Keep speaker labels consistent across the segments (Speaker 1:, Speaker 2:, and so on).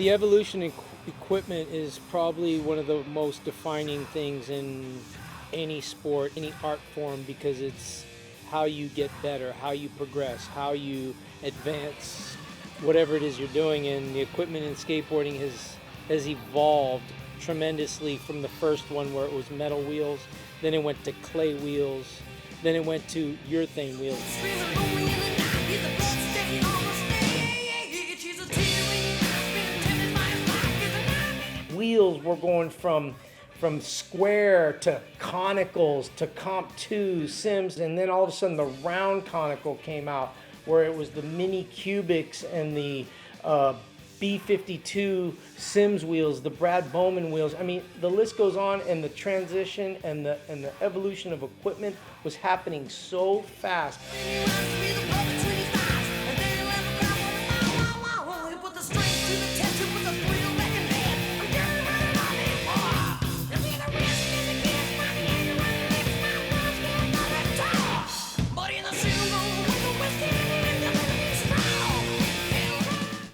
Speaker 1: The evolution in equipment is probably one of the most defining things in any sport, any art form, because it's how you get better, how you progress, how you advance whatever it is you're doing. And the equipment in skateboarding has evolved tremendously from the first one where it was metal wheels, then it went to clay wheels, then it went to urethane wheels. Wheels were going from square to conicals to Comp 2 Sims, and then all of a sudden the round conical came out where it was the mini cubics and the B52 Sims wheels, the Brad Bowman wheels. I mean, the list goes on, and the transition and the evolution of equipment was happening so fast.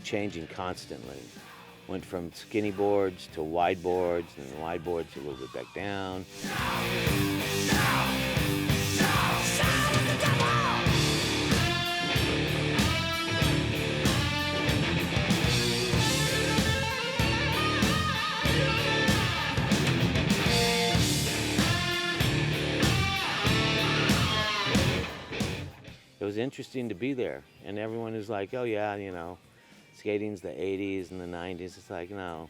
Speaker 2: Changing constantly. Went from skinny boards to wide boards, and then wide boards a little bit back down. It was interesting to be there, and everyone is like, oh yeah, you know, skating's the 80s and the 90s. It's like, no.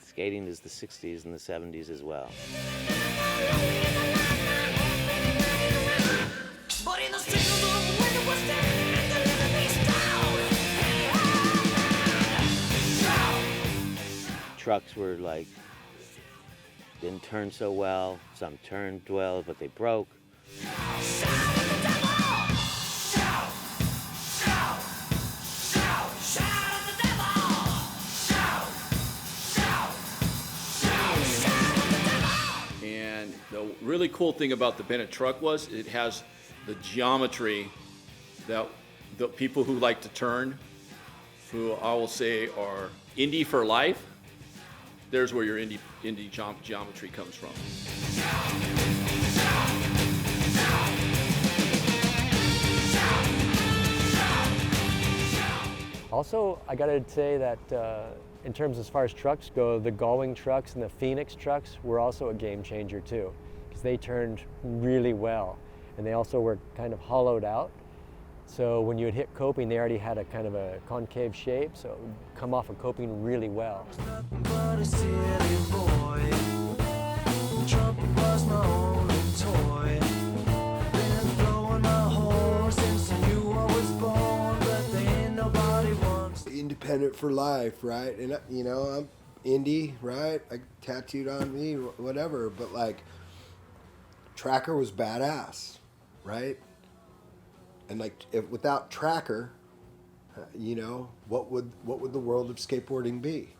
Speaker 2: Skating is the 60s and the 70s as well. Trucks were like, didn't turn so well. Some turned well, but they broke.
Speaker 3: And the really cool thing about the Bennett truck was it has the geometry that the people who like to turn, who I will say are indie for life, there's where your indie geometry comes from.
Speaker 4: Also, I gotta say that in terms as far as trucks go, the Galwing trucks and the Phoenix trucks were also a game changer too, because they turned really well, and they also were kind of hollowed out. So when you would hit coping, they already had a kind of a concave shape, so it would come off of coping really well.
Speaker 5: Independent for life, right? And you know, I'm indie, right? I tattooed on me, whatever. But like, Tracker was badass, right? And like, without Tracker, you know, what would the world of skateboarding be?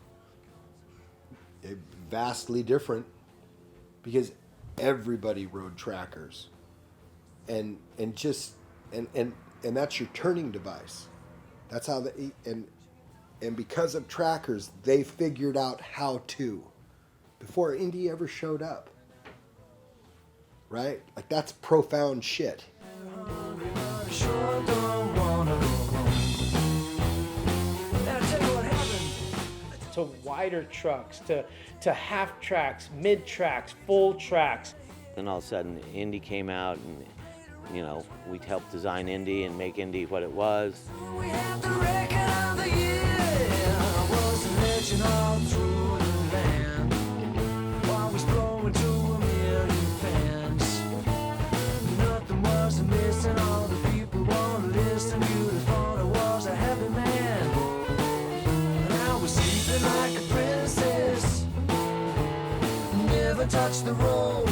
Speaker 5: Vastly different, because everybody rode Trackers, and that's your turning device. That's how and because of Trackers, they figured out how to, before Indy ever showed up. Right? Like, that's profound shit.
Speaker 1: To wider trucks, to half tracks, mid tracks, full tracks.
Speaker 2: Then all of a sudden, Indy came out, and you know, we helped design Indy and make Indy what it was.
Speaker 6: We have the record of the year. I was a legend all through the land. While we flowing to a million fans. Nothing was missing, all the people want to listen. You thought I was a happy man. And I was sleeping like a princess. Never touched the road.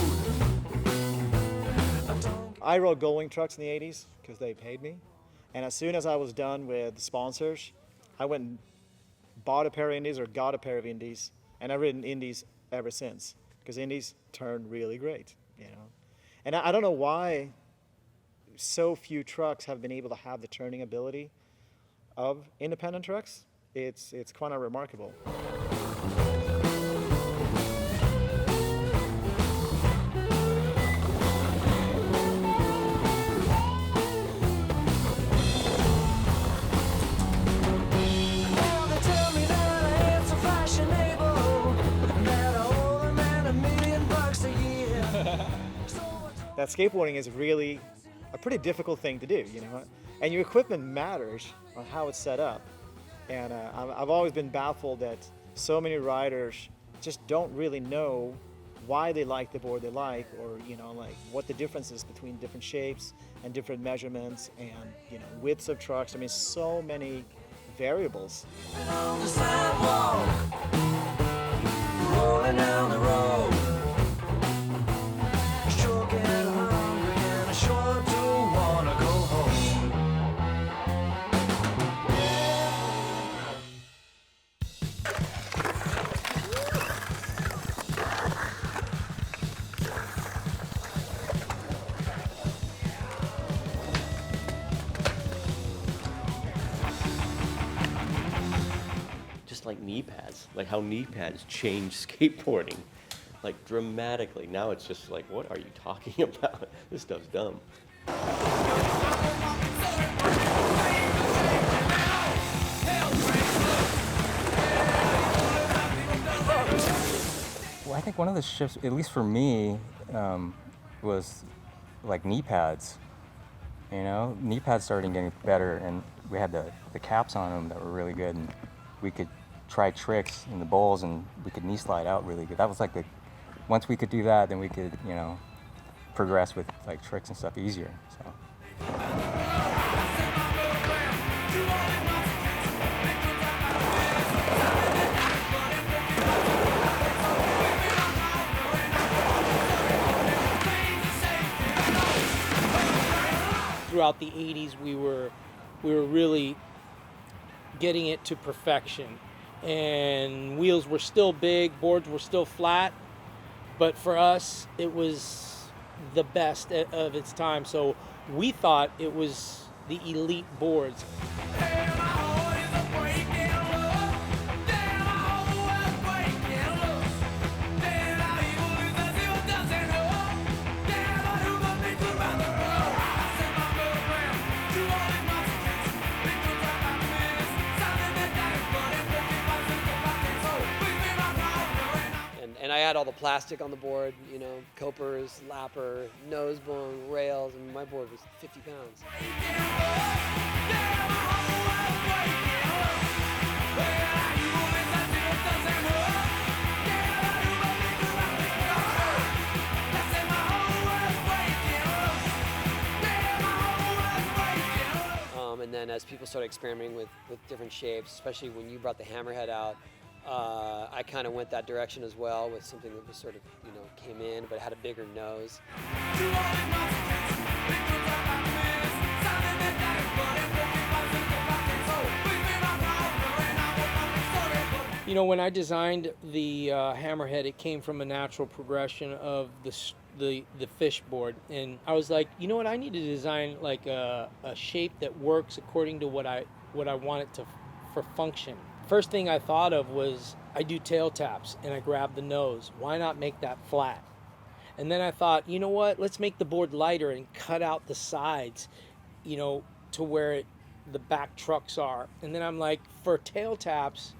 Speaker 7: I rode Galwing trucks in the 80s because they paid me. And as soon as I was done with sponsors, I went and bought a pair of Indies or got a pair of Indies. And I've ridden Indies ever since because Indies turned really great, you know. And I don't know why so few trucks have been able to have the turning ability of independent trucks. it's quite remarkable.
Speaker 6: Now they tell me that I ain't so fashionable, that I owe them $1 million a year.
Speaker 7: That skateboarding is really a pretty difficult thing to do, you know, and your equipment matters on how it's set up. And I've always been baffled that so many riders just don't really know why they like the board they like, or you know, like what the difference is between different shapes and different measurements and, you know, widths of trucks. I mean, so many variables.
Speaker 6: On the sidewalk, rolling down the road, sure get hungry and I sure do wanna go home.
Speaker 8: Just like knee pads, like how knee pads change skateboarding, like dramatically. Now it's just like, what are you talking about? This stuff's dumb.
Speaker 9: Well, I think one of the shifts, at least for me, was like knee pads. You know, knee pads started getting better, and we had the caps on them that were really good, and we could try tricks in the bowls, and we could knee slide out really good. That was like once we could do that, then we could, you know, progress with like tricks and stuff easier. So.
Speaker 1: Throughout the 80s, we were really getting it to perfection, and wheels were still big, boards were still flat, but for us it was the best of its time, so we thought it was the elite boards.
Speaker 10: And I had all the plastic on the board, you know, copers, lapper, nose bone, rails, and my board was 50 pounds. And then as people started experimenting with different shapes, especially when you brought the hammerhead out, I kind of went that direction as well, with something that was sort of, you know, came in but had a bigger nose.
Speaker 1: You know, when I designed the hammerhead, it came from a natural progression of the fish board, and I was like, you know what, I need to design like a shape that works according to what I want it to for function. First thing I thought of was, I do tail taps and I grab the nose. Why not make that flat? And then I thought, you know what, let's make the board lighter and cut out the sides, you know, to where the back trucks are. And then I'm like, for tail taps,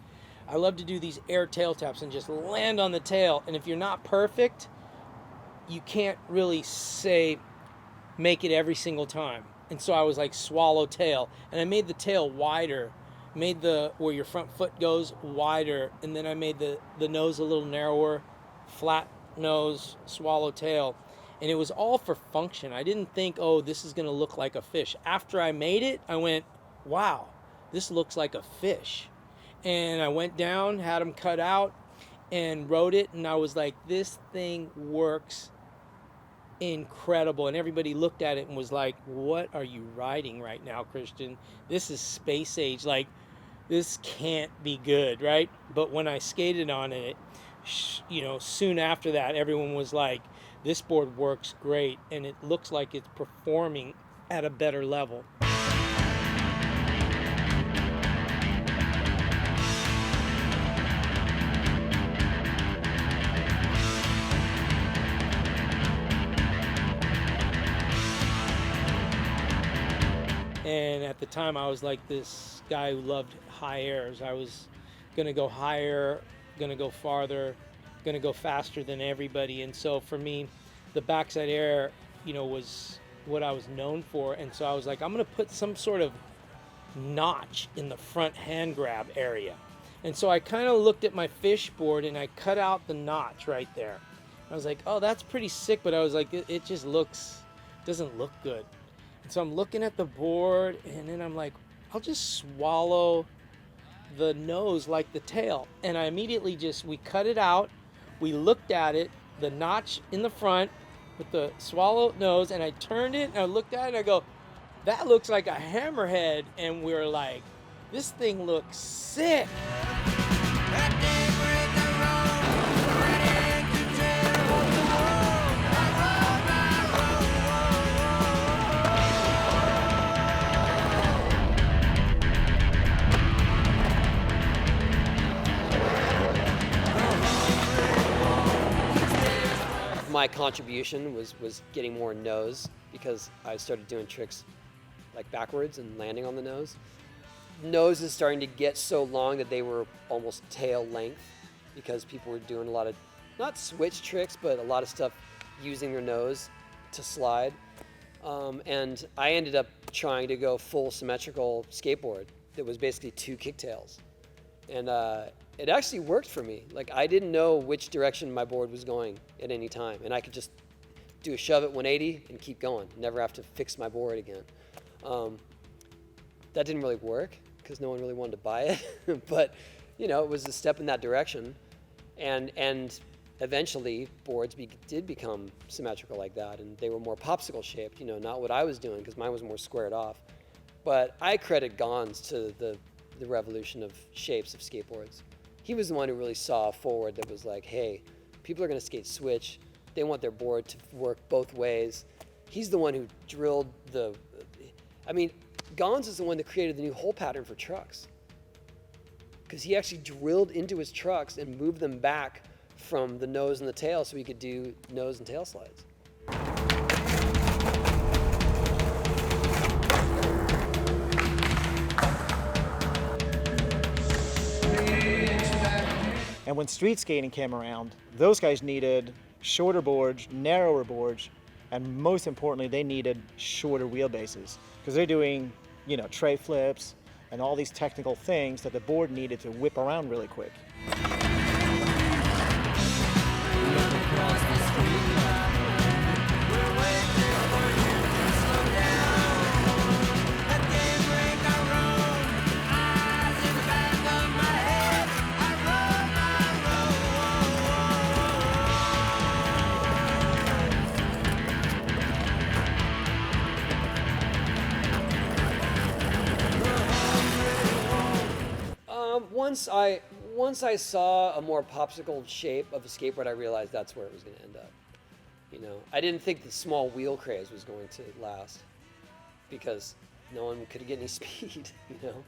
Speaker 1: I love to do these air tail taps and just land on the tail. And if you're not perfect, you can't really make it every single time. And so I was like, swallow tail. And I made the tail wider, made where your front foot goes wider, and then I made the nose a little narrower, flat nose, swallow tail. And it was all for function. I didn't think, oh, this is gonna look like a fish. After I made it, I went, wow, this looks like a fish. And I went down, had them cut out, and wrote it, and I was like, this thing works incredible. And everybody looked at it and was like, what are you writing right now, Christian? This is space age. Like, this can't be good, right? But when I skated on it, you know, soon after that, everyone was like, this board works great, and it looks like it's performing at a better level. And at the time, I was like this guy who loved high airs. I was going to go higher, going to go farther, going to go faster than everybody. And so for me, the backside air, you know, was what I was known for. And so I was like, I'm going to put some sort of notch in the front hand grab area. And so I kind of looked at my fish board and I cut out the notch right there. I was like, oh, that's pretty sick. But I was like, it just doesn't look good. And so I'm looking at the board and then I'm like, I'll just swallow the nose like the tail. And I immediately we cut it out. We looked at it, the notch in the front with the swallow nose, and I turned it and I looked at it and I go, that looks like a hammerhead. And we're like, this thing looks sick.
Speaker 10: My contribution was getting more nose, because I started doing tricks like backwards and landing on the nose. Nose is starting to get so long that they were almost tail length, because people were doing a lot of, not switch tricks, but a lot of stuff using their nose to slide. And I ended up trying to go full symmetrical skateboard that was basically 2 kicktails. And it actually worked for me. Like, I didn't know which direction my board was going at any time, and I could just do a shove at 180 and keep going, never have to fix my board again. That didn't really work because no one really wanted to buy it, but you know, it was a step in that direction, and eventually boards did become symmetrical like that, and they were more popsicle shaped. You know, not what I was doing, because mine was more squared off. But I credit Gons to the revolution of shapes of skateboards. He was the one who really saw forward that was like, hey, people are going to skate switch. They want their board to work both ways. He's the one who drilled Gons is the one that created the new hole pattern for trucks, because he actually drilled into his trucks and moved them back from the nose and the tail so he could do nose and tail slides.
Speaker 7: And when street skating came around, those guys needed shorter boards, narrower boards, and most importantly, they needed shorter wheelbases, because they're doing, you know, tray flips and all these technical things that the board needed to whip around really quick.
Speaker 10: Once I saw a more popsicle shape of a skateboard, I realized that's where it was going to end up. You know, I didn't think the small wheel craze was going to last, because no one could get any speed. You know.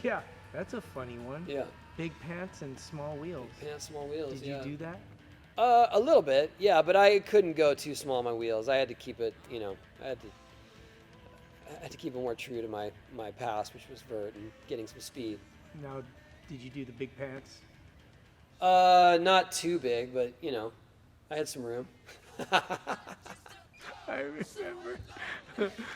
Speaker 1: Yeah, that's a funny one.
Speaker 10: Yeah.
Speaker 1: Big pants and small wheels.
Speaker 10: Big pants, small wheels.
Speaker 1: Did
Speaker 10: yeah.
Speaker 1: you do that?
Speaker 10: A little bit, yeah, but I couldn't go too small on my wheels. I had to keep it, you know, I had to keep it more true to my past, which was vert and getting some speed.
Speaker 1: Now, did you do the big pants?
Speaker 10: Not too big, but you know, I had some room.
Speaker 1: I remember.